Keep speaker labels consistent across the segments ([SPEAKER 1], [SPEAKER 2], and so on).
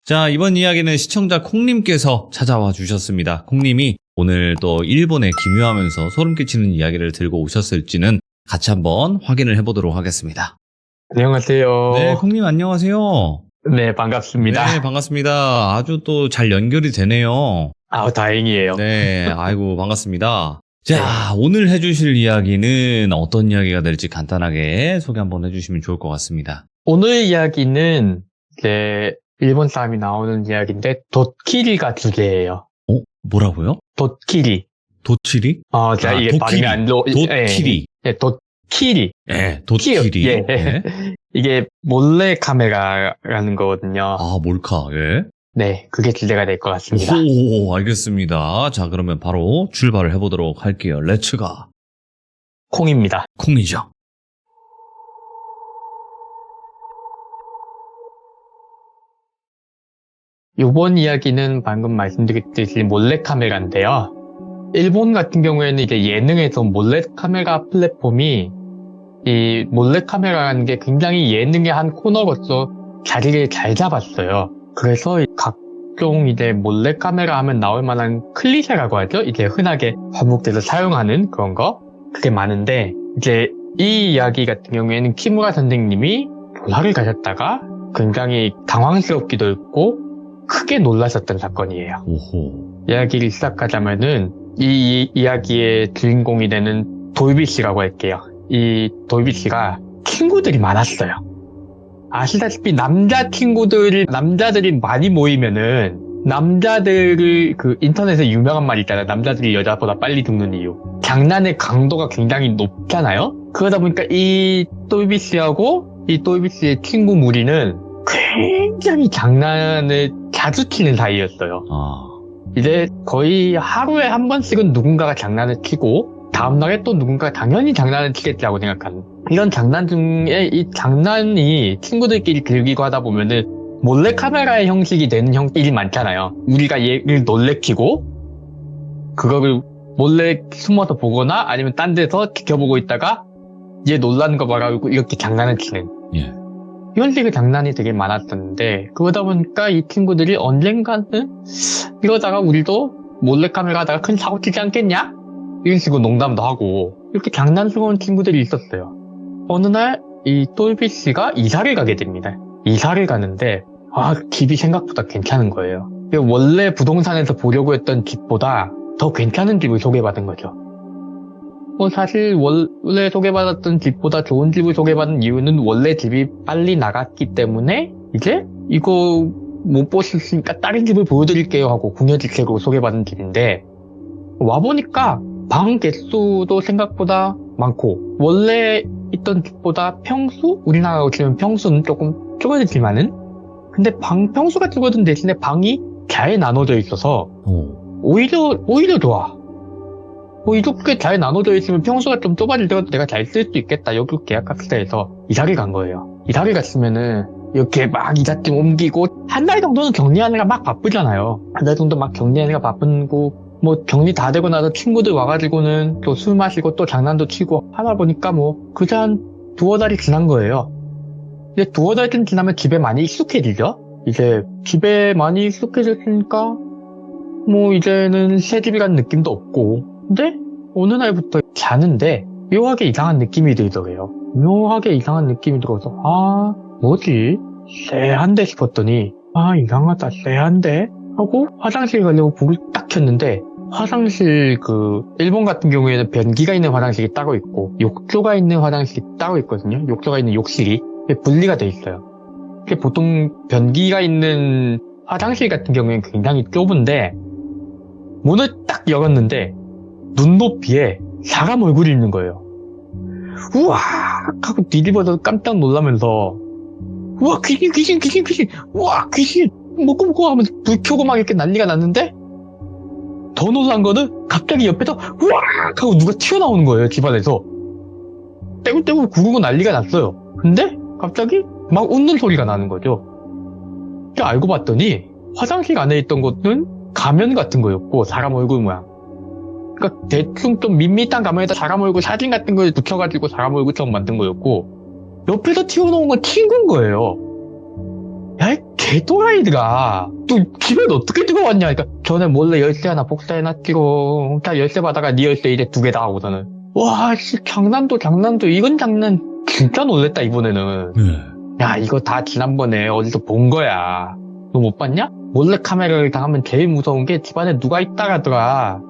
[SPEAKER 1] 자, 이번 이야기는 시청자 콩님께서 찾아와 주셨습니다. 콩님이 오늘 또 일본에 기묘하면서 소름 끼치는 이야기를 들고 오셨을지는 같이 한번 확인을 해보도록 하겠습니다.
[SPEAKER 2] 안녕하세요.
[SPEAKER 1] 네, 콩님 안녕하세요.
[SPEAKER 2] 네, 반갑습니다.
[SPEAKER 1] 네, 반갑습니다. 아주 또 잘 연결이 되네요.
[SPEAKER 2] 다행이에요.
[SPEAKER 1] 네, 아이고 반갑습니다. 자, 오늘 해주실 이야기는 어떤 이야기가 될지 간단하게 소개 한번 해주시면 좋을 것 같습니다.
[SPEAKER 2] 오늘 이야기는 이제 일본 사람이 나오는 이야기인데 돛키리가 주제예요.
[SPEAKER 1] 뭐라고요?
[SPEAKER 2] 돛키리.
[SPEAKER 1] 도치리?
[SPEAKER 2] 제가 이게 발음이 안 좋.
[SPEAKER 1] 도키리.
[SPEAKER 2] 예, 돛키리.
[SPEAKER 1] 네, 도치리.
[SPEAKER 2] 예.
[SPEAKER 1] 네.
[SPEAKER 2] 이게 몰래 카메라라는 거거든요.
[SPEAKER 1] 몰카, 예.
[SPEAKER 2] 네, 그게 주제가 될 것 같습니다.
[SPEAKER 1] 오, 알겠습니다. 자, 그러면 바로 출발을 해보도록 할게요. 렛츠가.
[SPEAKER 2] 콩입니다.
[SPEAKER 1] 콩이죠.
[SPEAKER 2] 이번 이야기는 방금 말씀드렸듯이 몰래카메라인데요. 일본 같은 경우에는 이제 예능에서 몰래카메라 플랫폼이 이 몰래카메라라는 게 굉장히 예능의 한 코너로서 자리를 잘 잡았어요. 그래서 각종 이제 몰래카메라 하면 나올 만한 클리셰라고 하죠. 이제 흔하게 반복돼서 사용하는 그런 거. 그게 많은데 이제 이 이야기 같은 경우에는 키무라 선생님이 교화를 가셨다가 굉장히 당황스럽기도 했고 크게 놀라셨던 사건이에요.
[SPEAKER 1] 오호.
[SPEAKER 2] 이야기를 시작하자면은 이 이야기의 주인공이 되는 돌비 씨라고 할게요. 이 돌비 씨가 친구들이 많았어요. 아시다시피 남자들이 많이 모이면은 남자들을 그 인터넷에 유명한 말 있잖아요. 남자들이 여자보다 빨리 죽는 이유. 장난의 강도가 굉장히 높잖아요. 그러다 보니까 이 돌비 씨하고 이 돌비 씨의 친구 무리는 굉장히 장난을 자주 치는 사이였어요. 이제 거의 하루에 한 번씩은 누군가가 장난을 치고 다음날에 또 누군가가 당연히 장난을 치겠다고 생각하는 이런 장난 중에 이 장난이 친구들끼리 즐기고 하다 보면은 몰래카메라의 형식이 되는 일이 많잖아요. 우리가 얘를 놀래키고 그거를 몰래 숨어서 보거나 아니면 딴 데서 지켜보고 있다가 얘 놀라는 거 봐가지고 이렇게 장난을 치는 이런 식의 장난이 되게 많았었는데 그러다 보니까 이 친구들이 언젠가는 이러다가 우리도 몰래카메라 하다가 큰 사고 치지 않겠냐? 이런 식으로 농담도 하고 이렇게 장난스러운 친구들이 있었어요. 어느 날 이 똘비 씨가 이사를 가게 됩니다. 이사를 가는데 집이 생각보다 괜찮은 거예요. 원래 부동산에서 보려고 했던 집보다 더 괜찮은 집을 소개받은 거죠. 사실 원래 소개받았던 집보다 좋은 집을 소개받은 이유는 원래 집이 빨리 나갔기 때문에 이제 이거 못 보셨으니까 다른 집을 보여드릴게요 하고 궁여지책으로 소개받은 집인데 와보니까 방 개수도 생각보다 많고 원래 있던 집보다 평수? 우리나라로 치면 평수는 조금 줄어들지만은 근데 방 평수가 줄어든 대신에 방이 잘 나눠져 있어서 오히려 좋아. 이렇게 잘 나눠져 있으면 평수가 좀 좁아지더라도 내가 잘 쓸 수 있겠다. 여기 계약합시다 해서 이사를 간 거예요. 이사를 갔으면은 이렇게 막 이삿짐 옮기고 한 달 정도는 정리하느라 막 바쁘잖아요. 한 달 정도 막 정리하느라 바쁘고 정리 다 되고 나서 친구들 와가지고는 또 술 마시고 또 장난도 치고 하다 보니까 그저 한 두어 달이 지난 거예요. 이제 두어 달쯤 지나면 집에 많이 익숙해지죠? 이제 집에 많이 익숙해졌으니까 이제는 새 집이라는 느낌도 없고 근데 어느 날부터 자는데 묘하게 이상한 느낌이 들더래요. 묘하게 이상한 느낌이 들어서 뭐지? 쎄한데 싶었더니 이상하다 쎄한데? 하고 화장실 가려고 불을 딱 켰는데 화장실 일본 같은 경우에는 변기가 있는 화장실이 따로 있고 욕조가 있는 화장실이 따로 있거든요. 욕조가 있는 욕실이 분리가 돼 있어요. 보통 변기가 있는 화장실 같은 경우에는 굉장히 좁은데 문을 딱 열었는데 눈높이에 사람 얼굴이 있는 거예요. 우와 하고 뒤집어서 깜짝 놀라면서 우와 귀신 우와 귀신 뭐고 하면서 불 켜고 막 이렇게 난리가 났는데 더 놀란 거는 갑자기 옆에서 우와 하고 누가 튀어나오는 거예요. 집안에서 떼굴떼굴 구르고 난리가 났어요. 근데 갑자기 막 웃는 소리가 나는 거죠. 알고 봤더니 화장실 안에 있던 것은 가면 같은 거였고 사람 얼굴 모양 그러니까 대충 좀 밋밋한 가면에다 사람 얼굴 사진 같은 걸 붙여가지고 사람 얼굴처럼 만든 거였고 옆에서 튀어나온 건 친구인 거예요. 야, 이 개또라이들아. 또 집에 어떻게 들어왔냐? 그러니까 전에 몰래 열쇠 하나 복사해놨지로. 다 열쇠 받아가 네 열쇠 이제 2개다 하고서는. 와, 씨, 장난도. 이건 장난. 진짜 놀랬다, 이번에는. 야, 이거 다 지난번에 어디서 본 거야. 너 못 봤냐? 몰래 카메라를 당하면 제일 무서운 게 집안에 누가 있다가더라.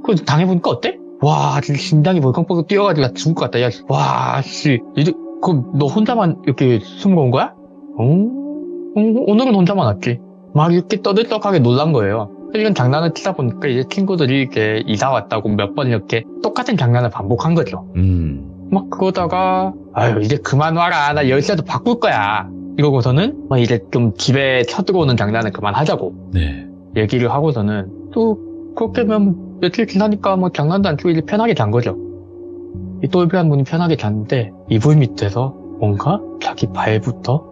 [SPEAKER 2] 그거 당해보니까 어때? 와, 진짜 심장이 벌컥벌컥 뛰어가지고 나 죽을 것 같다. 야, 와, 씨. 이제, 그럼 너 혼자만 이렇게 숨은 건 거야? 오늘은 혼자만 왔지. 막 이렇게 떠들썩하게 놀란 거예요. 이런 장난을 치다 보니까 이제 친구들이 이렇게 이사 왔다고 몇 번 이렇게 똑같은 장난을 반복한 거죠. 막 그러다가, 아유, 이제 그만 와라. 나 열쇠도 바꿀 거야. 이러고서는, 막 이제 좀 집에 쳐들어오는 장난을 그만하자고.
[SPEAKER 1] 네.
[SPEAKER 2] 얘기를 하고서는, 또, 그렇게 하면 며칠 지나니까 뭐 장난도 안 치고 이제 편하게 잔 거죠. 이 똘비한 분이 편하게 잤는데, 이불 밑에서 뭔가 자기 발부터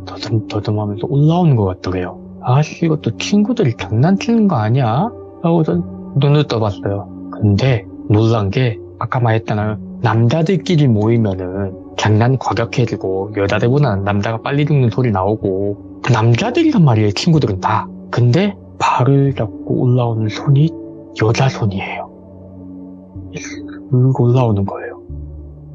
[SPEAKER 2] 더듬더듬 하면서 올라오는 것 같더래요. 아씨, 이것도 친구들이 장난치는 거 아니야? 하고서 눈을 떠봤어요. 근데 놀란 게 아까 말했잖아요. 남자들끼리 모이면은 장난이 과격해지고 여자들보다는 남자가 빨리 죽는 소리 나오고 남자들이란 말이에요. 친구들은 다. 근데 발을 잡고 올라오는 손이 여자 손이에요. 쓱 올라오는 거예요.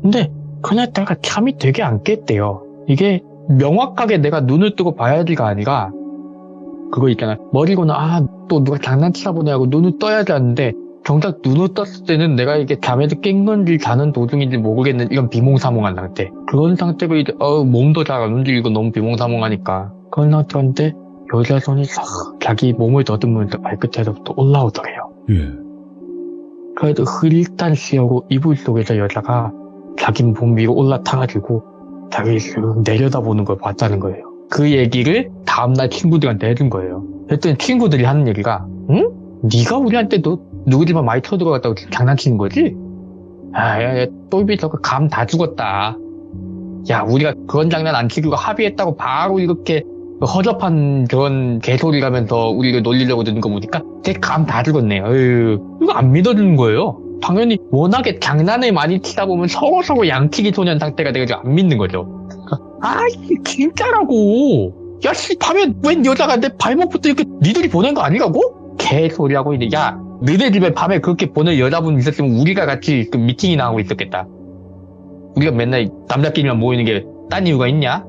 [SPEAKER 2] 근데 그날따라 잠이 되게 안 깼대요. 이게 명확하게 내가 눈을 뜨고 봐야지가 아니라 그거 있잖아. 머리고는 또 누가 장난치다 보냐고 눈을 떠야지 하는데 정작 눈을 떴을 때는 내가 이게 잠에서 깬 건지 자는 도중인지 모르겠는 이런 비몽사몽한 상태. 그런 상태로 이제 몸도 잘 안 움직이고 너무 비몽사몽하니까 그런 상태인데 여자 손이 싹 자기 몸을 더듬으면서 발끝에서부터 올라오더래요.
[SPEAKER 1] 예.
[SPEAKER 2] 그래도 흐릿한 시야로 이불 속에서 여자가 자기 몸 위로 올라타가지고 자기를 쓱 내려다보는 걸 봤다는 거예요. 그 얘기를 다음날 친구들한테 해준 거예요. 그랬더니 친구들이 하는 얘기가 응? 네가 우리한테 너 누구 집안 많이 쳐들어갔다고 장난치는 거지? 야, 똘비 저거 감 다 죽었다. 야, 우리가 그런 장난 안 치기로 합의했다고 바로 이렇게 허접한 그런 개소리라면서 우리를 놀리려고 드는 거 보니까 제 감 다 죽었네. 이거 안 믿어주는 거예요. 당연히 워낙에 장난을 많이 치다 보면 서로 양치기 소년 상태가 돼가지고 안 믿는 거죠. 진짜라고. 야, 밤에 웬 여자가 내 발목부터 이렇게 니들이 보낸 거 아니라고? 개소리하고 이제 야, 너네 집에 밤에 그렇게 보낸 여자분 있었으면 우리가 같이 그 미팅이나 하고 있었겠다. 우리가 맨날 남자끼리만 모이는 게 딴 이유가 있냐?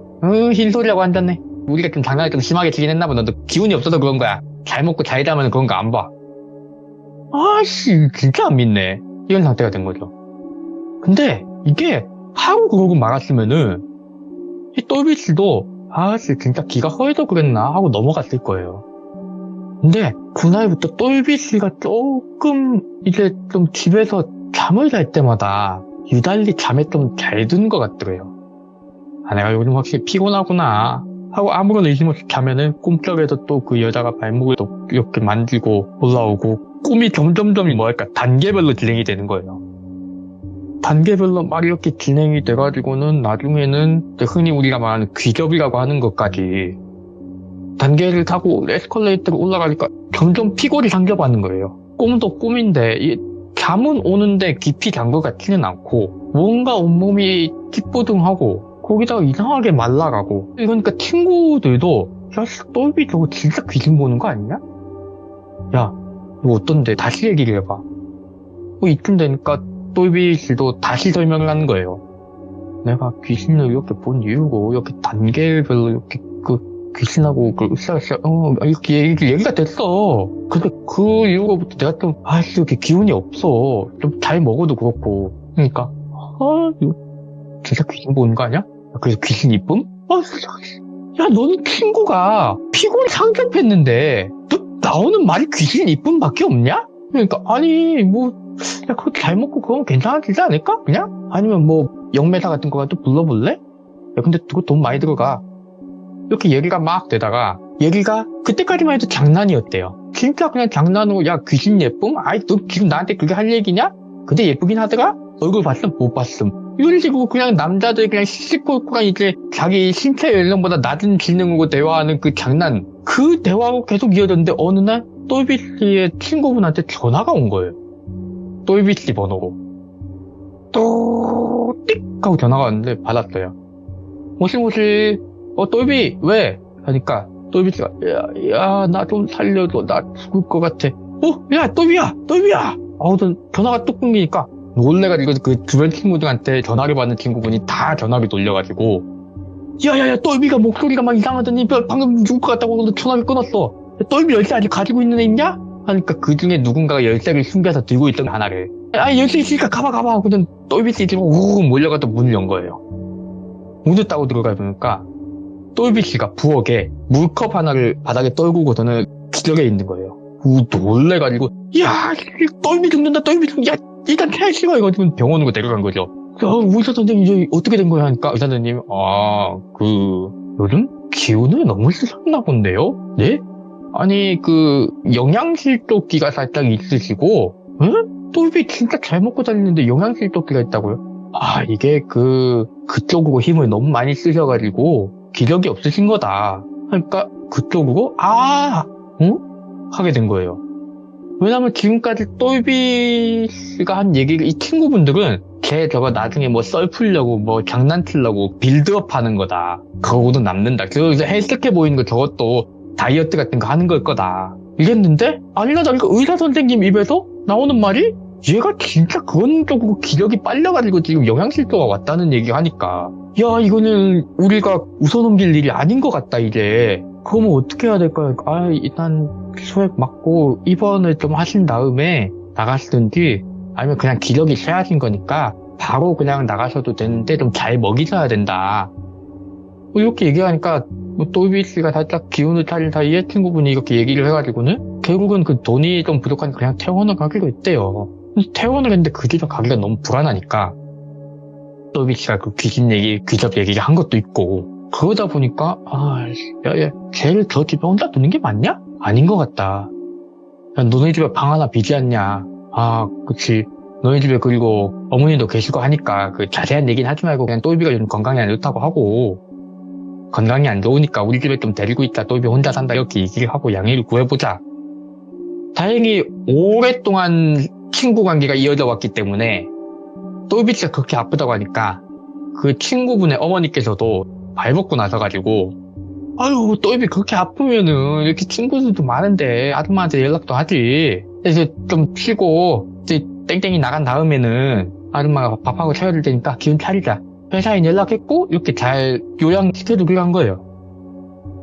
[SPEAKER 2] 흰소리하고 앉았네. 우리가 좀 장난을 좀 심하게 치긴 했나 보다. 너 기운이 없어서 그런 거야. 잘 먹고 잘 자면 그런 거 안 봐. 진짜 안 믿네. 이런 상태가 된 거죠. 근데 이게 하루 그러고 말았으면은 이 똘비 씨도 진짜 기가 허해서 그랬나 하고 넘어갔을 거예요. 근데 그날부터 똘비 씨가 조금 이제 좀 집에서 잠을 잘 때마다 유달리 잠에 좀 잘 드는 것 같더래요. 내가 요즘 확실히 피곤하구나 하고 아무런 의심 없이 자면은 꿈속에서 또 그 여자가 발목을 또 이렇게 만지고 올라오고 꿈이 점점점 단계별로 진행이 되는 거예요. 단계별로 막 이렇게 진행이 돼가지고는 나중에는 흔히 우리가 말하는 귀접이라고 하는 것까지 단계를 타고 에스컬레이터로 올라가니까 점점 피골이 상겨받는 거예요. 꿈도 꿈인데 잠은 오는데 깊이 잔 것 같지는 않고 뭔가 온몸이 찌뿌둥하고 거기다가 이상하게 말라가고 그러니까 친구들도 야, 똘비 저거 진짜 귀신 보는 거 아니냐? 야, 너 어떤데? 다시 얘기를 해봐. 이쯤 되니까 똘비 씨도 다시 설명을 하는 거예요. 내가 귀신을 이렇게 본 이유고 이렇게 단계별로 이렇게 귀신하고 으쌰으쌰 이렇게 얘기가 됐어. 근데 그 이후로부터 내가 좀 이렇게 기운이 없어. 좀 잘 먹어도 그렇고 그러니까 이거 진짜 귀신 보는 거 아니야? 그래서 귀신 이쁨? 야, 너는 친구가 피곤이 상접했는데 너 나오는 말이 귀신 이쁨밖에 없냐? 그러니까 야, 그거 잘 먹고 그러면 괜찮아지지 않을까? 그냥? 아니면 영매사 같은 거 또 불러볼래? 야, 근데 그거 돈 많이 들어가. 이렇게 얘기가 막 되다가 얘기가 그때까지만 해도 장난이었대요. 진짜 그냥 장난으로 야, 귀신 예쁨? 너 지금 나한테 그게 할 얘기냐? 근데 예쁘긴 하더라? 얼굴 봤음? 못 봤음. 이런 식으로 그냥 남자들 그냥 시시콜콜한 이제 자기 신체 연령보다 낮은 지능으로 대화하는 그 장난, 그 대화가 계속 이어졌는데 어느 날 똘비 씨의 친구분한테 전화가 온 거예요. 똘비 씨 번호로. 띡 하고 전화가 왔는데 받았어요. 모시모시 또이비, 왜? 하니까, 또이비씨가, 야, 나 좀 살려줘. 나 죽을 것 같아. 야, 또이비야! 전화가 뚝 끊기니까, 놀래가지고 그 주변 친구들한테 전화를 받는 친구분이 다 전화를 돌려가지고, 야, 또이비가 목소리가 막 이상하더니, 방금 죽을 것 같다고 전화를 끊었어. 또이비 열쇠 아직 가지고 있는 애 있냐? 하니까 그 중에 누군가가 열쇠를 숨겨서 들고 있던 하나를. 열쇠 있으니까 가봐. 하고 또이비씨 집으로 우르르 몰려가서 문을 연 거예요. 문을 따고 들어가 보니까, 또이비씨가 부엌에 물컵 하나를 바닥에 떨구고서는 기절해 있는 거예요. 놀래가지고, 야, 또이비 죽는다. 야, 일단 퇴 싫어. 이거 병원으로 데려간 거죠. 의사 선생님, 이제 어떻게 된 거야? 하니까 의사 선생님, 요즘 기운을 너무 쓰셨나 본데요? 네? 아니, 영양실조기가 살짝 있으시고, 응? 또이비 진짜 잘 먹고 다니는데 영양실조기가 있다고요? 이게 그쪽으로 힘을 너무 많이 쓰셔가지고, 기력이 없으신 거다. 그러니까, 그쪽으로, 하게 된 거예요. 왜냐면 지금까지 또이비 씨가 한 얘기를, 이 친구분들은 저거 나중에 썰 풀려고 장난치려고 빌드업 하는 거다. 그거도 남는다. 그래서 헬스케 보이는 거 저것도 다이어트 같은 거 하는 걸 거다. 이랬는데, 아니나 다를까 의사 선생님 입에서 나오는 말이, 얘가 진짜 그런 쪽으로 기력이 빨려가지고 지금 영양실조가 왔다는 얘기 하니까, 야, 이거는 우리가 웃어넘길 일이 아닌 것 같다, 이제. 그러면 어떻게 해야 될까요? 일단 소액 맞고 입원을 좀 하신 다음에 나가시든지, 아니면 그냥 기력이 쇠하신 거니까 바로 그냥 나가셔도 되는데 좀 잘 먹이셔야 된다. 이렇게 얘기하니까 또이비 씨가 살짝 기운을 차린 사이에 친구분이 이렇게 얘기를 해가지고는 결국은 그 돈이 좀 부족하니까 그냥 퇴원을 가기로 했대요. 퇴원을 했는데 그 집에 가기가 너무 불안하니까 또이비 씨가 그 귀접 얘기를 한 것도 있고, 그러다 보니까 야, 쟤를 저 집에 혼자 두는 게 맞냐? 아닌 것 같다. 야, 너네 집에 방 하나 비지 않냐? 그치. 너희 집에 그리고 어머니도 계시고 하니까 자세한 얘기는 하지 말고 그냥 또이비가 요즘 건강이 안 좋다고 하고, 건강이 안 좋으니까 우리 집에 좀 데리고 있다. 또이비 혼자 산다. 이렇게 얘기를 하고 양해를 구해보자. 다행히 오랫동안 친구 관계가 이어져 왔기 때문에 또이비 씨가 그렇게 아프다고 하니까 그 친구분의 어머니께서도 발벗고 나서가지고, 또이비 그렇게 아프면은 이렇게 친구들도 많은데 아줌마한테 연락도 하지. 그래서 좀 쉬고 이제 땡땡이 나간 다음에는 아줌마가 밥하고 차려줄 테니까 기운 차리자. 회사에 연락했고 이렇게 잘 요양시켜주기로 한 거예요.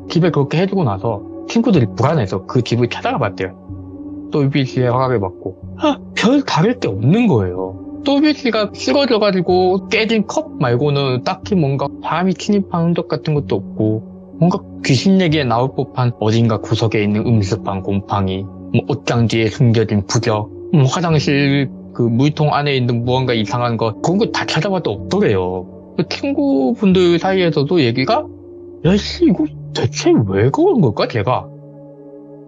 [SPEAKER 2] 집에 그렇게 해주고 나서 친구들이 불안해서 그 집을 찾아가 봤대요. 또이비 씨의 허락을 받고 별 다를 게 없는 거예요. 또이비 씨가 쓰러져가지고 깨진 컵 말고는 딱히 뭔가 바람이 침입한 흔적 같은 것도 없고, 뭔가 귀신 얘기에 나올 법한 어딘가 구석에 있는 음습한 곰팡이, 옷장 뒤에 숨겨진 부적, 화장실 물통 안에 있는 무언가 이상한 것, 그런 거 다 찾아봐도 없더래요. 친구분들 사이에서도 얘기가, 야씨 이거 대체 왜 그런 걸까 걔가?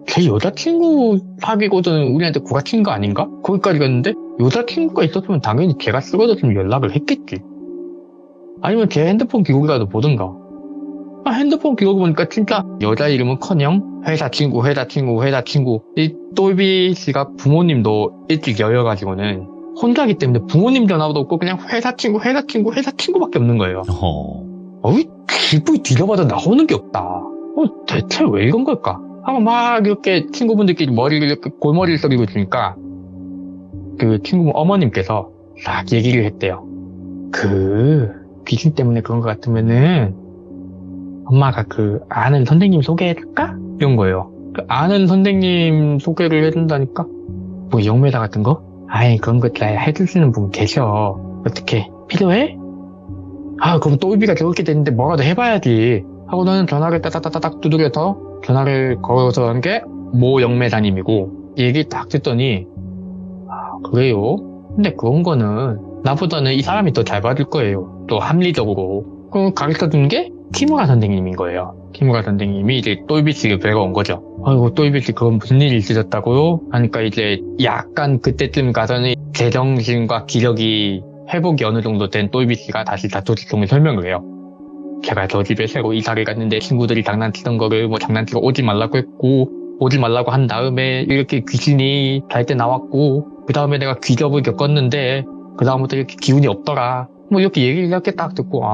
[SPEAKER 2] 제 여자친구 사귀고서는 우리한테 구라친 거 아닌가? 거기까지 갔는데 여자친구가 있었으면 당연히 걔가 쓰러졌으면 연락을 했겠지. 아니면 제 핸드폰 기록이라도 보든가. 핸드폰 기록 보니까 진짜 여자 이름은커녕 회사 친구. 이 또이비 씨가 부모님도 일찍 여여가지고는 혼자기 때문에 부모님 전화도 없고 그냥 회사 친구밖에 없는 거예요. 집을 뒤져봐도 나오는 게 없다. 대체 왜 이런 걸까? 하고 막 이렇게 친구분들끼리 골머리를 썩이고 있으니까 그 친구분 어머님께서 딱 얘기를 했대요. 귀신 때문에 그런 것 같으면은 엄마가 아는 선생님 소개해줄까? 이런 거예요. 아는 선생님 소개를 해준다니까? 영매사 같은 거? 그런 거 잘 해주시는 분 계셔. 어떻게 필요해? 그럼 또이비가 저렇게 됐는데 뭐라도 해봐야지 하고는 전화를 따닥따닥 두드려서 전화를 걸어서 한 게 모 영매사님이고, 얘기 딱 듣더니 그래요? 근데 그런 거는 나보다는 이 사람이 더 잘 받을 거예요. 또 합리적으로. 그럼 가르쳐준 게 키무라 선생님인 거예요. 키무라 선생님이 이제 또이비 씨를 뵈러 온 거죠. 또이비 씨 그건 무슨 일이 있으셨다고요? 하니까 이제 약간 그때쯤 가서는 제정신과 기력이 회복이 어느 정도 된 또이비 씨가 다시 자초지종을 설명을 해요. 제가 저 집에 새로 이사를 갔는데 친구들이 장난치던 거를 장난치고 오지 말라고 했고, 오지 말라고 한 다음에 이렇게 귀신이 잘 때 나왔고, 그 다음에 내가 귀접을 겪었는데 그 다음부터 이렇게 기운이 없더라. 이렇게 얘기를 이렇게 딱 듣고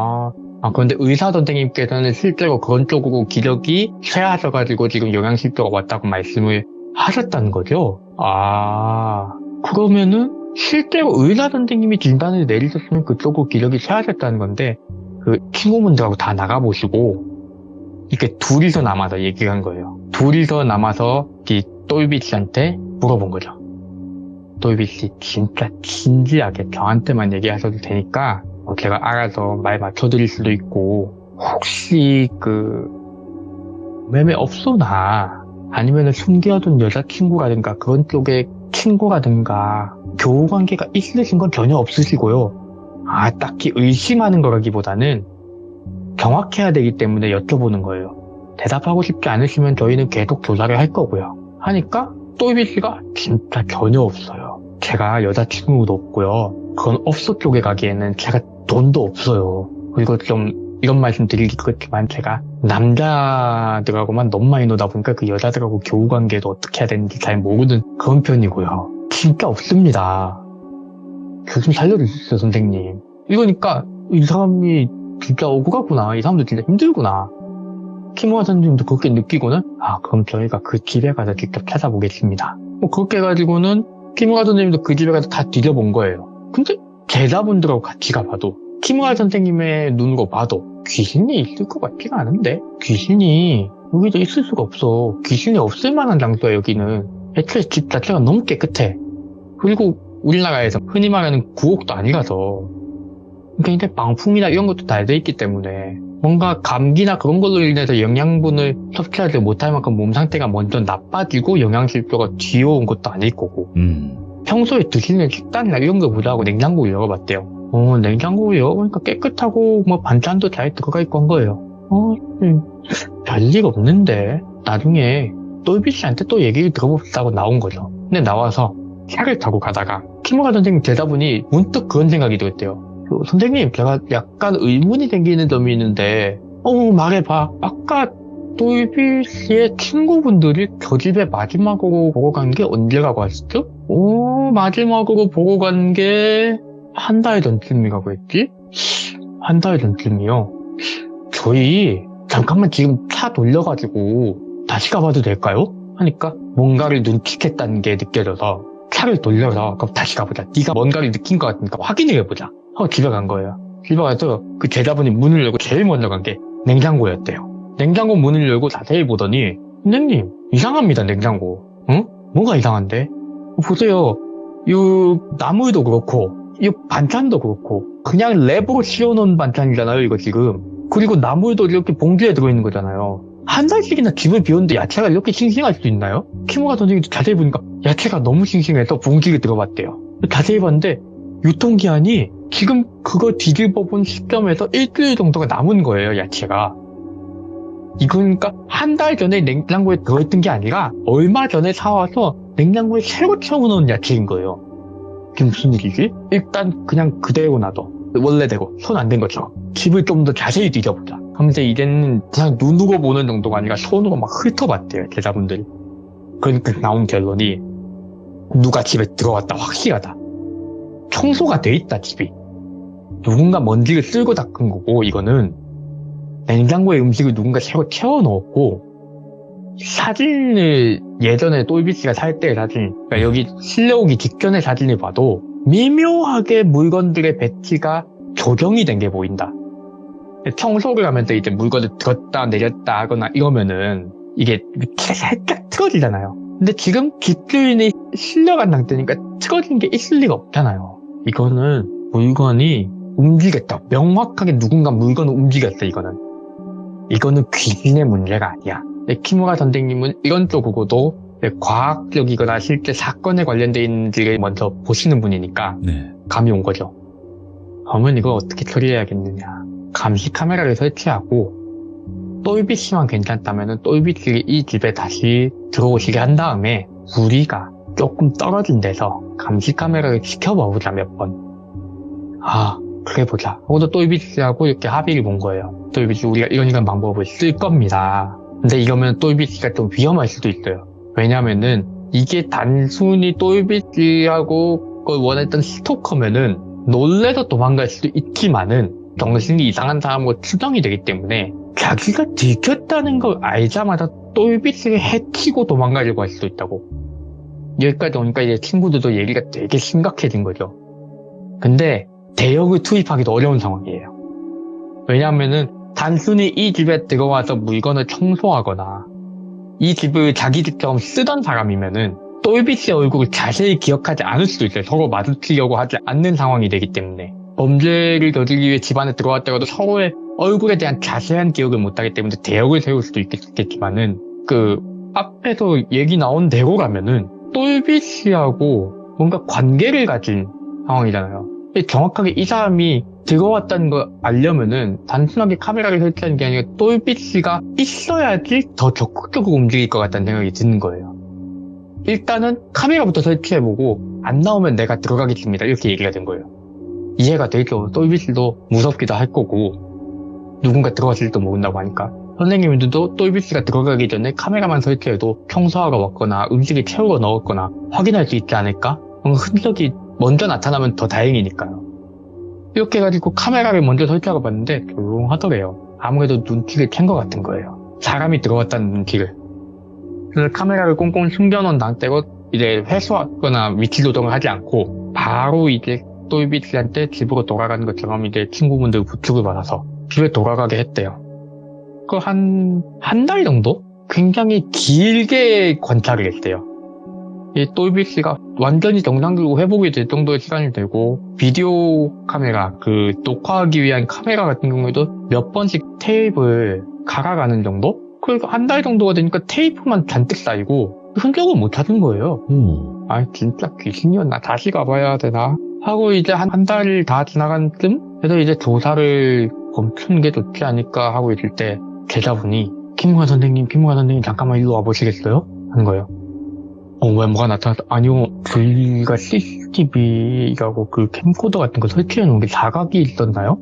[SPEAKER 2] 그런데 의사 선생님께서는 실제로 그런 쪽으로 기력이 쇠하셔가지고 지금 영양실조가 왔다고 말씀을 하셨다는 거죠? 그러면은 실제로 의사 선생님이 진단을 내리셨으면 그쪽으로 기력이 쇠하셨다는 건데, 그 친구분들하고 다 나가보시고, 이렇게 둘이서 남아서 얘기한 거예요. 둘이서 남아서 이 똘비 씨한테 물어본 거죠. 똘비 씨 진짜 진지하게 저한테만 얘기하셔도 되니까 제가 알아서 말 맞춰드릴 수도 있고, 혹시 매매 없소나 아니면 숨겨둔 여자친구라든가 그런 쪽에 친구라든가 교우관계가 있으신 건 전혀 없으시고요. 딱히 의심하는 거라기보다는 정확해야 되기 때문에 여쭤보는 거예요. 대답하고 싶지 않으시면 저희는 계속 조사를 할 거고요. 하니까 똘비 씨가 진짜 전혀 없어요. 제가 여자친구도 없고요. 그건 업소 쪽에 가기에는 제가 돈도 없어요. 그리고 좀 이런 말씀 드리기 그렇지만 제가 남자들하고만 너무 많이 놀다 보니까 그 여자들하고 교우관계도 어떻게 해야 되는지 잘 모르는 그런 편이고요. 진짜 없습니다. 저 좀 살려주십시오, 선생님. 이러니까 이 사람이 진짜 억울하구나. 이 사람도 진짜 힘들구나. 키모아 선생님도 그렇게 느끼고는 그럼 저희가 그 집에 가서 직접 찾아보겠습니다. 그렇게 해가지고는 키모아 선생님도 그 집에 가서 다 뒤져본 거예요. 근데 제자분들하고 같이 가봐도 키모아 선생님의 눈으로 봐도 귀신이 있을 것 같지가 않은데, 귀신이 여기도 있을 수가 없어. 귀신이 없을 만한 장소야. 여기는 애초에 집 자체가 너무 깨끗해. 그리고 우리나라에서 흔히 말하는 구옥도 아니라서 굉장히 방풍이나 이런 것도 잘 돼 있기 때문에 뭔가 감기나 그런 걸로 인해서 영양분을 섭취하지 못할 만큼 몸 상태가 먼저 나빠지고 영양실조가 뒤어온 것도 아닐 거고, 평소에 드시는 식단이나 이런 거 보자고 냉장고를 열어봤대요. 냉장고를 열어보니까 깨끗하고 반찬도 잘 들어가 있고 한 거예요. 별일 없는데 나중에 똘비 씨한테 또 얘기를 들어봅시다고 나온 거죠. 근데 나와서 차를 타고 가다가 키모가 선생님 제자분이 문득 그런 생각이 들었대요. 선생님, 제가 약간 의문이 생기는 점이 있는데, 말해봐. 아까 똘비 씨의 친구분들이 저 집에 마지막으로 보고 간 게 언제라고 하셨죠? 마지막으로 보고 간 게 한 달 전쯤이라고 했지? 한 달 전쯤이요. 저희 잠깐만 지금 차 돌려가지고 다시 가봐도 될까요? 하니까 뭔가를 눈치챘다는 게 느껴져서 차를 돌려서 그럼 다시 가보자. 네가 뭔가를 느낀 것 같으니까 확인을 해보자. 하고 집에 간 거예요. 집에 가서 그 제자분이 문을 열고 제일 먼저 간 게 냉장고였대요. 냉장고 문을 열고 자세히 보더니, 선생님, 이상합니다, 냉장고. 응? 뭐가 이상한데? 보세요. 이 나물도 그렇고, 이 반찬도 그렇고, 그냥 랩으로 씌워놓은 반찬이잖아요, 이거 지금. 그리고 나물도 이렇게 봉지에 들어있는 거잖아요. 한 달씩이나 집을 비웠는데 야채가 이렇게 싱싱할 수 있나요? 키모가 선생님도 자세히 보니까 야채가 너무 싱싱해서 봉지에 들어갔대요. 자세히 봤는데 유통기한이 지금 그거 뒤집어 본 시점에서 일주일 정도가 남은 거예요, 야채가. 이거니까 한 달 전에 냉장고에 들어있던 게 아니라 얼마 전에 사와서 냉장고에 새로 채워놓은 야채인 거예요. 이게 무슨 일이지? 일단 그냥 그대로 놔둬. 원래대로 손 안 댄 거죠. 집을 좀 더 자세히 뒤져보자. 하면서 이제는 그냥 눈으로 보는 정도가 아니라 손으로 막 훑어봤대요, 제자분들이. 그러니까 나온 결론이 누가 집에 들어왔다 확실하다. 청소가 돼 있다, 집이. 누군가 먼지를 쓸고 닦은 거고, 이거는 냉장고에 음식을 누군가 새로 채워 넣었고, 사진을 예전에 똘비 씨가 살 때의 사진, 그러니까 여기 실려오기 직전의 사진을 봐도 미묘하게 물건들의 배치가 조정이 된 게 보인다. 청소를 하면서 이제 물건을 들었다 내렸다 하거나 이러면은 이게 살짝 틀어지잖아요. 근데 지금 집주인이 실려간 상태니까 틀어진 게 있을 리가 없잖아요. 이거는 물건이 움직였다. 명확하게 누군가 물건을 움직였어, 이거는. 이거는 귀신의 문제가 아니야. 키무라 선생님은 이런 쪽으로도 과학적이거나 실제 사건에 관련돼 있는지를 먼저 보시는 분이니까 감이 온 거죠. 그러면 이걸 어떻게 처리해야겠느냐. 감시 카메라를 설치하고 똘비 씨만 괜찮다면 똘비 씨를 이 집에 다시 들어오시게 한 다음에 우리가 조금 떨어진 데서 감시 카메라를 지켜봐보자, 몇 번. 그래 보자. 하고도 똘비 씨하고 이렇게 합의를 본 거예요. 똘비 씨, 우리가 이런 방법을 쓸 겁니다. 근데 이거면 똘비 씨가 좀 위험할 수도 있어요. 왜냐면은 이게 단순히 똘비 씨하고 그걸 원했던 스토커면은 놀래서 도망갈 수도 있지만은 정신이 이상한 사람으로 추정이 되기 때문에 자기가 들켰다는 걸 알자마자 똘빗을 해치고 도망가려고 할 수도 있다고. 여기까지 오니까 이제 친구들도 얘기가 되게 심각해진 거죠. 근데 대역을 투입하기도 어려운 상황이에요. 왜냐하면은 단순히 이 집에 들어와서 물건을 청소하거나 이 집을 자기 집처럼 쓰던 사람이면은 똘빗의 얼굴을 자세히 기억하지 않을 수도 있어요. 서로 마주치려고 하지 않는 상황이 되기 때문에. 범죄를 저지르기 위해 집안에 들어왔다가도 서로의 얼굴에 대한 자세한 기억을 못하기 때문에 대역을 세울 수도 있겠지만은 앞에서 얘기 나온 대로라면은 똘빗이하고 뭔가 관계를 가진 상황이잖아요. 정확하게 이 사람이 들어왔다는 걸 알려면은 단순하게 카메라를 설치하는 게 아니라 똘빗이가 있어야지 더 적극적으로 움직일 것 같다는 생각이 드는 거예요. 일단은 카메라부터 설치해보고 안 나오면 내가 들어가겠습니다. 이렇게 얘기가 된 거예요. 이해가 되죠. 똘빗이도 무섭기도 할 거고 누군가 들어왔을지도 모른다고 하니까. 선생님들도 똘빗이가 들어가기 전에 카메라만 설치해도 청소하러 왔거나 음식을 채우러 넣었거나 확인할 수 있지 않을까? 뭔가 흔적이 먼저 나타나면 더 다행이니까요. 이렇게 해가지고 카메라를 먼저 설치하고 봤는데 조용하더래요. 아무래도 눈치를 챈 것 같은 거예요. 사람이 들어왔다는 눈치를. 그래서 카메라를 꽁꽁 숨겨놓은 상태로 이제 회수하거나 위치 조정을 하지 않고 바로 이제 똘빗이한테 집으로 돌아가는 것처럼 이제 친구분들 부축을 받아서 집에 돌아가게 했대요. 한 달 정도? 굉장히 길게 관찰을 했대요. 이 똘빗이가 완전히 정상적으로 회복이 될 정도의 시간이 되고, 비디오 카메라, 녹화하기 위한 카메라 같은 경우에도 몇 번씩 테이프를 갈아가는 정도? 그래서 한 달 정도가 되니까 테이프만 잔뜩 쌓이고, 흔적을 못 찾은 거예요. 진짜 귀신이었나? 다시 가봐야 되나? 하고 이제 한 달이 다 지나간 쯤? 그래서 이제 조사를 멈추는 게 좋지 않을까 하고 있을 때, 제자분이, 김무관 선생님, 잠깐만 일로 와보시겠어요? 하는 거예요. 왜 뭐가 나타났어? 아니요, 저희가 CCTV라고 캠코더 같은 거 설치해 놓은 게 자각이 있었나요?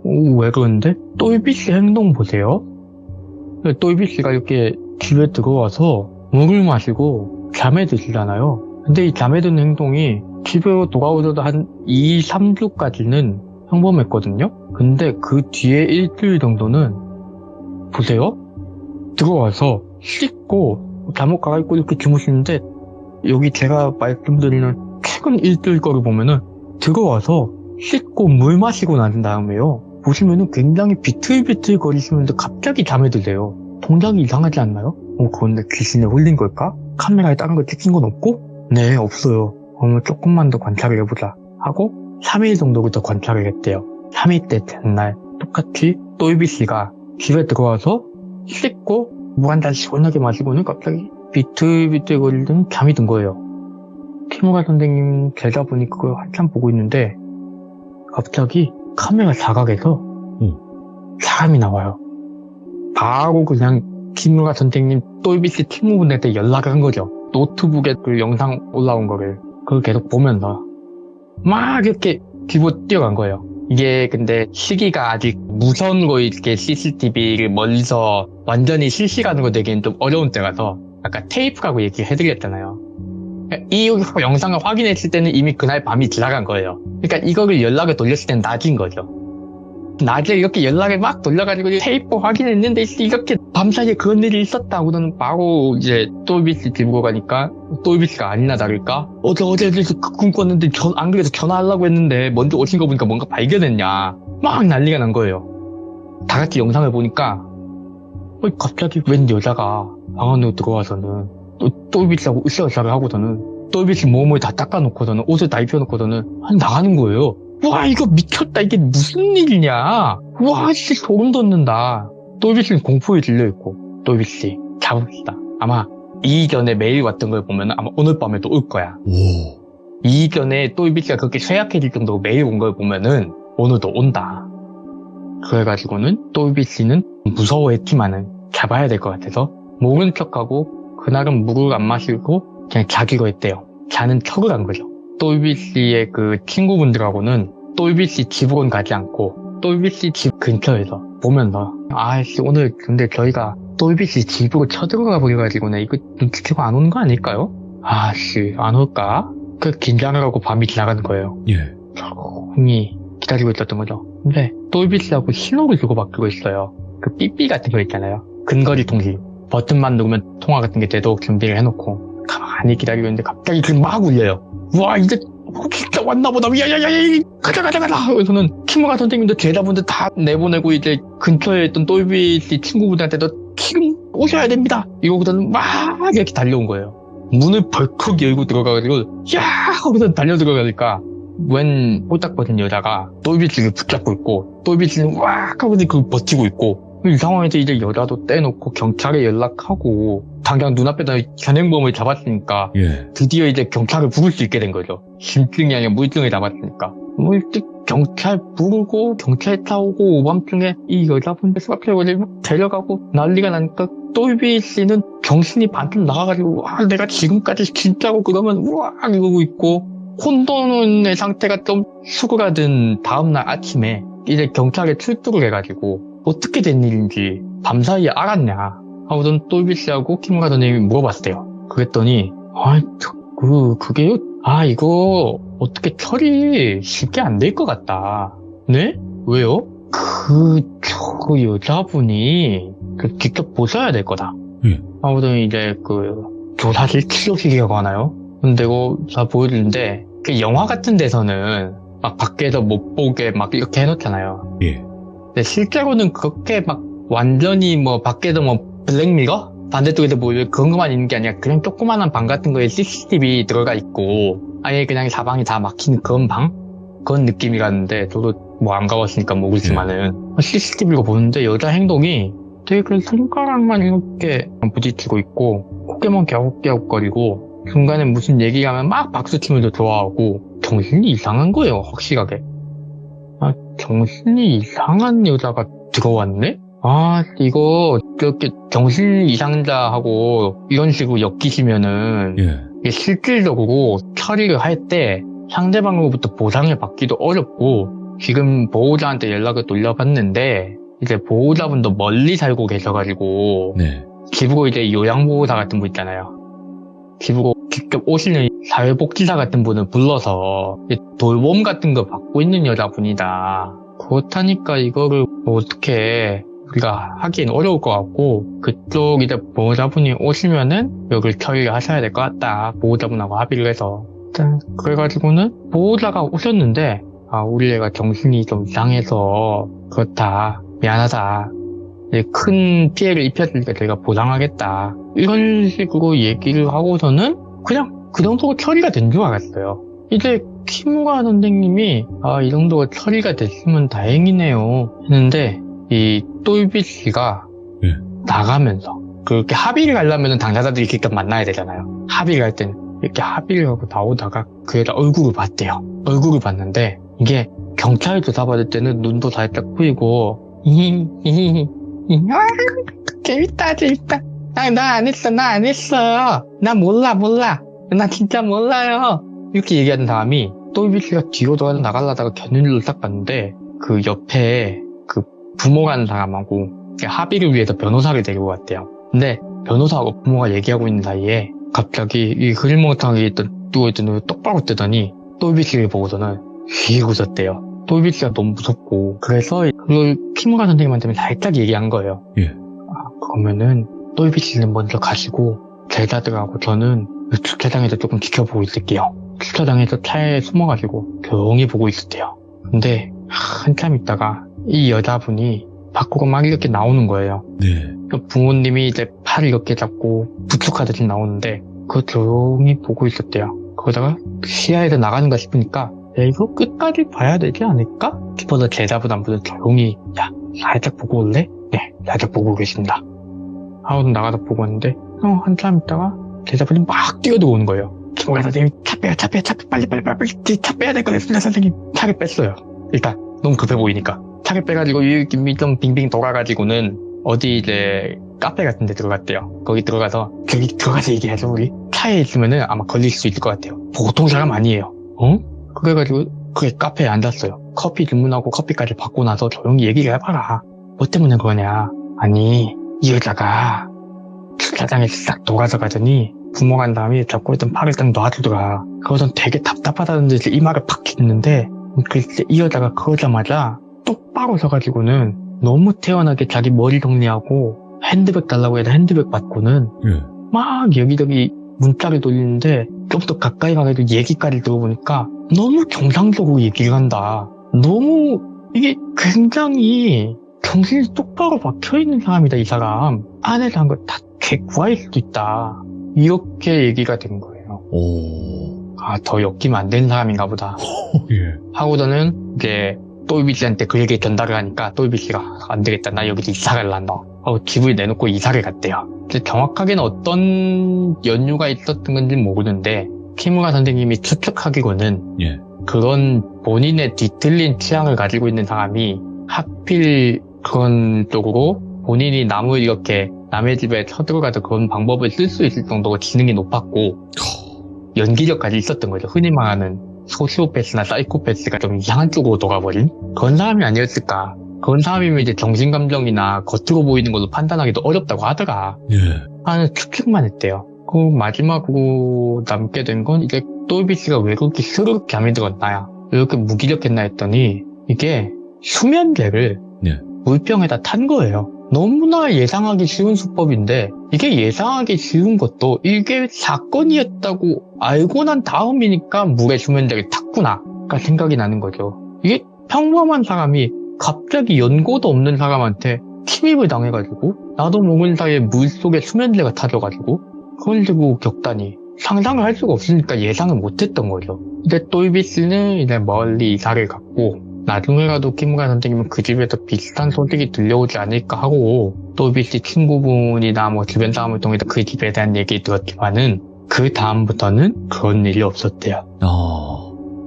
[SPEAKER 2] 왜 그러는데? 똘빗이 행동 보세요. 똘빗이가 이렇게 집에 들어와서 물을 마시고 잠에 드시잖아요. 근데 이 잠에 드는 행동이 집에 돌아오셔도 한 2, 3주까지는 평범했거든요? 근데 그 뒤에 일주일 정도는 보세요. 들어와서 씻고 잠옷 갈아입고 이렇게 주무시는데 여기 제가 말씀드리는 최근 일주일 거를 보면은 들어와서 씻고 물 마시고 난 다음에요. 보시면은 굉장히 비틀비틀 거리시면서 갑자기 잠에 드세요. 동작이 이상하지 않나요? 그런데 귀신에 홀린 걸까? 카메라에 다른 거 찍힌 건 없고? 네, 없어요. 그러면 조금만 더 관찰을 해보자 하고 3일 정도부터 관찰을 했대요. 3일째 전날 똑같이 똘빗이가 집에 들어와서 씻고 물 한 잔 시원하게 마시고는 갑자기 비틀비틀 거리더니 잠이 든 거예요. 키무라 선생님 제자분이 그걸 한참 보고 있는데 갑자기 카메라 자각에서 사람이 나와요. 바로 그냥 키무라 선생님 똘빗이 친구분한테 연락을 한 거죠. 노트북에 영상 올라온 거를 그걸 계속 보면서 막 이렇게 뒤로 뛰어간 거예요. 이게 근데 시기가 아직 무선으로 이렇게 CCTV를 멀리서 완전히 실시간으로 되기엔 좀 어려운 때라서 아까 테이프라고 얘기해드렸잖아요. 이 영상을 확인했을 때는 이미 그날 밤이 지나간 거예요. 그러니까 이거를 연락을 돌렸을 때는 낮인 거죠. 낮에 이렇게 연락을 막 돌려가지고 테이프 확인했는데 이렇게 밤사이에 그런 일이 있었다고는 바로 이제 똘빗이 집으로 가니까 똘빗이가 아니나 다를까 어제 꿈 꿨는데 안 그래도 전화하려고 했는데 먼저 오신 거 보니까 뭔가 발견했냐 막 난리가 난 거예요. 다 같이 영상을 보니까 갑자기 웬 여자가 방 안으로 들어와서는 똘빗하고 으쌰으쌰를 하고서는 똘빗이 몸을 다 닦아놓고서는 옷을 다 입혀놓고서는 나가는 거예요. 와 이거 미쳤다. 이게 무슨 일이냐. 와 씨 소름 돋는다. 똘빗은 공포에 질려있고 똘빗씨 잡읍시다. 아마 이전에 매일 왔던 걸 보면 아마 오늘 밤에도 올 거야. 이전에 똘빗이가 그렇게 쇠약해질 정도로 매일 온 걸 보면은 오늘도 온다. 그래가지고는 똘빗씨는 무서워했지만은 잡아야 될 것 같아서 모른 척하고 그날은 물을 안 마시고 그냥 자기로 했대요. 자는 척을 한 거죠. 똘빗씨의 친구분들하고는 똘빗씨 집으로는 가지 않고 똘빗씨 집 근처에서 보면서 아이씨 오늘 근데 저희가 똘빗씨 집으로 쳐들어가 버려가지고는 이거 눈치채고 안 오는 거 아닐까요? 아씨 안 올까? 긴장을 하고 밤이 지나가는 거예요.
[SPEAKER 1] 예.
[SPEAKER 2] 조용히 기다리고 있었던 거죠. 근데 또이비스하고 신호를 주고받고 있어요. 그 삐삐 같은 거 있잖아요. 근거리 통신. 버튼만 누르면 통화 같은 게 되도록 준비를 해놓고 가만히 기다리고 있는데 갑자기 막 울려요. 와 이제 진짜 왔나 보다. 야야야야 가자. 그래서는 키무라 선생님도 제자분들 다 내보내고 이제 근처에 있던 또이비스 친구분들한테도 지금 오셔야 됩니다. 이러고서는 막 이렇게 달려온 거예요. 문을 벌컥 열고 들어가가지고 야 하고서 달려 들어가니까 웬 홀딱 벗은 여자가 또이비스를 붙잡고 있고 또이비스는 와 하고서 그걸 버티고 있고 이 상황에서 이제 여자도 떼놓고 경찰에 연락하고 당장 눈앞에다 현행범을 잡았으니까
[SPEAKER 1] 예.
[SPEAKER 2] 드디어 이제 경찰을 부를 수 있게 된 거죠. 심증이 아니라 물증을 잡았으니까. 뭐 이제 경찰 부르고 경찰 타오고 오밤중에 이 여자분들 수학회원을 데려가고 난리가 나니까 또이비 씨는 정신이 반쯤 나가가지고 와 내가 지금까지 진짜로 그러면 우와 이러고 있고 혼돈의 상태가 좀 수그라든 다음날 아침에 이제 경찰에 출두를 해가지고 어떻게 된 일인지 밤사이에 알았냐 하고선 또이비 씨하고 키무라 선생님이 물어봤어요. 그랬더니 그게요? 이거 어떻게 처리 쉽게 안 될 것 같다. 네? 왜요? 그 여자분이 직접 보셔야 될 거다. 하고선 이제 조사실 치료실이라고 하나요? 근데 다 보여주는데 그 영화 같은 데서는 막 밖에서 못 보게 막 이렇게 해놓잖아요.
[SPEAKER 1] 예.
[SPEAKER 2] 근데 실제로는 그렇게 막 완전히 밖에서 블랙미러? 반대쪽에서 그런 것만 있는 게 아니라 그냥 조그만한 방 같은 거에 CCTV 들어가 있고 아예 그냥 사방이 다 막히는 그런 방? 그런 느낌이라는데 저도 안 가봤으니까 모르지만은 CCTV로 보는데 여자 행동이 되게 손가락만 이렇게 부딪히고 있고 고개만 갸웃갸웃거리고 중간에 무슨 얘기하면 막 박수치면서 좋아하고 정신이 이상한 거예요. 확실하게. 정신이 이상한 여자가 들어왔네? 이거 이렇게 정신 이상자하고 이런 식으로 엮이시면은 이게 실질적으로 처리를 할 때 상대방으로부터 보상을 받기도 어렵고 지금 보호자한테 연락을 돌려봤는데 이제 보호자분도 멀리 살고 계셔가지고 집으로 이제 요양보호사 같은 분 있잖아요. 집으로 직접 오시는 사회복지사 같은 분을 불러서 돌봄 같은 거 받고 있는 여자분이다. 그렇다니까 이거를 어떻게 우리가 하기엔 어려울 것 같고 그쪽 이제 보호자분이 오시면은 여기를 처리를 하셔야 될 것 같다. 보호자분하고 합의를 해서 그래가지고는 보호자가 오셨는데 우리 애가 정신이 좀 이상해서 그렇다. 미안하다. 큰 피해를 입혔으니까 저희가 보상하겠다. 이런 식으로 얘기를 하고서는 그냥 그 정도로 처리가 된 줄 알았어요. 이제 키무라 선생님이 이 정도가 처리가 됐으면 다행이네요 했는데 이 또이비 씨가 나가면서 그렇게 합의를 하려면 당사자들이 직접 만나야 되잖아요. 합의를 할 때는 이렇게 합의를 하고 나오다가 그 여자 얼굴을 봤대요. 얼굴을 봤는데 이게 경찰 조사받을 때는 눈도 살짝 부이고 재밌다. 나 안 했어. 나 몰라. 나 진짜 몰라요. 이렇게 얘기하는 사람이 또이비 씨가 뒤로 돌아서 나가려다가 견눈질로 딱 봤는데 그 옆에 그 부모라는 사람하고 합의를 위해서 변호사를 데리고 갔대요. 근데 변호사하고 부모가 얘기하고 있는 사이에 갑자기 이 흐릿멍텅하게 누워있던 눈을 똑바로 뜨더니 또이비 씨를 보고서는 휘 웃었대요. 또이비 씨가 너무 무섭고 그래서 그걸 키무라 선생님한테 살짝 얘기한 거예요. 그러면은 또이비 씨는 먼저 가시고 제자들하고 저는 주차장에서 조금 지켜보고 있을게요. 주차장에서 차에 숨어가지고 조용히 보고 있었대요. 근데 한참 있다가 이 여자분이 밖으로 막 이렇게 나오는 거예요. 부모님이 이제 팔을 이렇게 잡고 부축하듯이 나오는데 그거 조용히 보고 있었대요. 그러다가 시야에서 나가는가 싶으니까 이거 끝까지 봐야 되지 않을까? 싶어서 제자분 한 분은 조용히 살짝 보고 올래? 네, 살짝 보고 계신다. 하고 나가서 보고 있는데 한참 있다가 제자분이 막 뛰어들어오는 거예요. 키무라 선생님 차 빼요 빨리 차 빼야 될 거랬습니다 선생님. 차를 뺐어요. 일단 너무 급해 보이니까 차를 빼가지고 이미 좀 빙빙 돌아가지고는 어디 이제 카페 같은 데 들어갔대요. 거기 들어가서 저기 들어가서 얘기하죠. 우리 차에 있으면은 아마 걸릴 수 있을 것 같아요. 보통 사람 아니에요. 그래가지고 카페에 앉았어요. 커피 주문하고 커피까지 받고 나서 조용히 얘기를 해봐라. 뭐 때문에 그러냐. 아니 이 여자가 주차장에 싹 돌아서 가더니 부모간 다음에 잡고 있던 팔을 딱 놔주더라. 그것은 되게 답답하다는 듯이 이 말을 팍 했는데 글쎄 이 여자가 그러자마자 똑바로 서가지고는 너무 태연하게 자기 머리 정리하고 핸드백 달라고 해서 핸드백 받고는
[SPEAKER 1] 예.
[SPEAKER 2] 막 여기저기 문자를 돌리는데 좀 더 가까이 가서 얘기까지 들어보니까 너무 정상적으로 얘기를 한다. 너무 이게 굉장히 정신이 똑바로 박혀있는 사람이다, 이 사람. 안에서 한 거 다 개구화일 수도 있다. 이렇게 얘기가 된 거예요.
[SPEAKER 1] 오.
[SPEAKER 2] 아, 더 엮이면 안 되는 사람인가 보다.
[SPEAKER 1] 예.
[SPEAKER 2] 하고서는 이제 또이비 씨한테 그 얘기 전달을 하니까 또이비 씨가 안 되겠다, 나 여기서 이사를 난다 하고 집을 내놓고 이사를 갔대요. 근데 정확하게는 어떤 연유가 있었던 건지 모르는데 키무라 선생님이 추측하기로는
[SPEAKER 1] 예.
[SPEAKER 2] 그런 본인의 뒤틀린 취향을 가지고 있는 사람이 하필 그런 쪽으로 본인이 이렇게 남의 집에 쳐들어가서 그런 방법을 쓸 수 있을 정도로 지능이 높았고 연기력까지 있었던 거죠. 흔히 말하는 소시오패스나 사이코패스가 좀 이상한 쪽으로 돌아버린 그런 사람이 아니었을까. 그런 사람이면 이제 정신감정이나 겉으로 보이는 걸로 판단하기도 어렵다고 하더라.
[SPEAKER 1] 예.
[SPEAKER 2] 하는 추측만 했대요. 그 마지막으로 남게 된 건 이제 또이비 씨가 왜 그렇게 스르륵 잠이 들었나야, 왜 이렇게 무기력했나 했더니 이게 수면제를
[SPEAKER 1] 예.
[SPEAKER 2] 물병에다 탄 거예요. 너무나 예상하기 쉬운 수법인데 이게 예상하기 쉬운 것도 이게 사건이었다고 알고 난 다음이니까 물에 수면제를 탔구나가 생각이 나는 거죠. 이게 평범한 사람이 갑자기 연고도 없는 사람한테 침입을 당해가지고 나도 모르는 사이에 물속에 수면제가 타져가지고 그걸 들고 겪다니 상상을 할 수가 없으니까 예상을 못했던 거죠. 근데 또이비 씨는 이제 멀리 이사를 갔고 나중에라도 키무라 선생님은 그 집에서 비슷한 소식이 들려오지 않을까 하고 또이비 씨 친구분이나 뭐 주변 사람을 통해서 그 집에 대한 얘기 들었지만은 그 다음부터는 그런 일이 없었대요.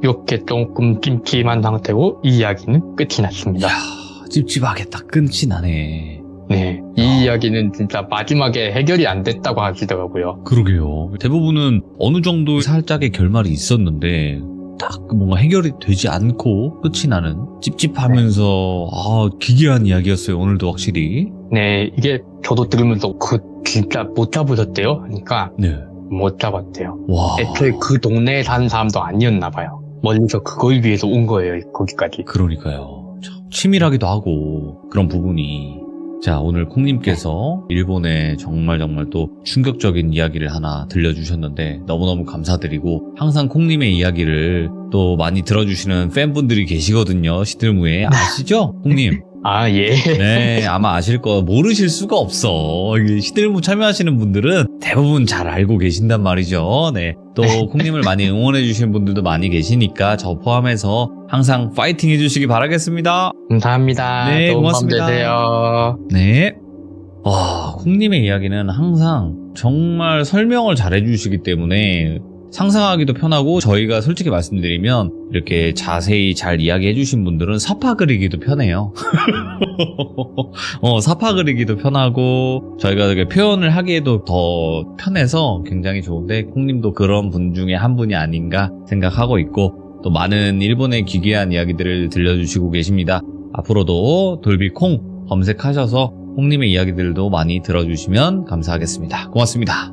[SPEAKER 2] 이렇게 조금 찜찜한 상태로 이 이야기는 끝이 났습니다.
[SPEAKER 1] 이야, 찝찝하게 딱 끝이 나네.
[SPEAKER 2] 네, 이 이야기는 진짜 마지막에 해결이 안 됐다고 하시더라고요.
[SPEAKER 1] 그러게요. 대부분은 어느 정도 살짝의 결말이 있었는데 딱 뭔가 해결이 되지 않고 끝이 나는 찝찝하면서 기괴한 이야기였어요. 오늘도 확실히.
[SPEAKER 2] 네, 이게 저도 들으면서 진짜 못 잡으셨대요? 하니까
[SPEAKER 1] 네.
[SPEAKER 2] 못 잡았대요.
[SPEAKER 1] 와.
[SPEAKER 2] 애초에 그 동네에 사는 사람도 아니었나 봐요. 멀리서 그걸 위해서 온 거예요, 거기까지.
[SPEAKER 1] 그러니까요. 참 치밀하기도 하고 그런 부분이. 자, 오늘 콩님께서 일본의 정말 또 충격적인 이야기를 하나 들려주셨는데 너무너무 감사드리고, 항상 콩님의 이야기를 또 많이 들어주시는 팬분들이 계시거든요. 시들무에. 아시죠? 콩님.
[SPEAKER 2] 아, 예.
[SPEAKER 1] 네, 아마 아실 거 모르실 수가 없어. 이게 시들무 참여하시는 분들은 대부분 잘 알고 계신단 말이죠. 네, 또 콩님을 많이 응원해 주시는 분들도 많이 계시니까 저 포함해서 항상 파이팅 해주시기 바라겠습니다.
[SPEAKER 2] 감사합니다.
[SPEAKER 1] 네,
[SPEAKER 2] 좋은
[SPEAKER 1] 고맙습니다.
[SPEAKER 2] 밤 되세요.
[SPEAKER 1] 네. 콩님의 이야기는 항상 정말 설명을 잘 해주시기 때문에 상상하기도 편하고, 저희가 솔직히 말씀드리면 이렇게 자세히 잘 이야기해 주신 분들은 사파 그리기도 편해요. 사파 그리기도 편하고 저희가 되게 표현을 하기에도 더 편해서 굉장히 좋은데, 콩님도 그런 분 중에 한 분이 아닌가 생각하고 있고, 또 많은 일본의 기괴한 이야기들을 들려주시고 계십니다. 앞으로도 돌비콩 검색하셔서 콩님의 이야기들도 많이 들어주시면 감사하겠습니다. 고맙습니다.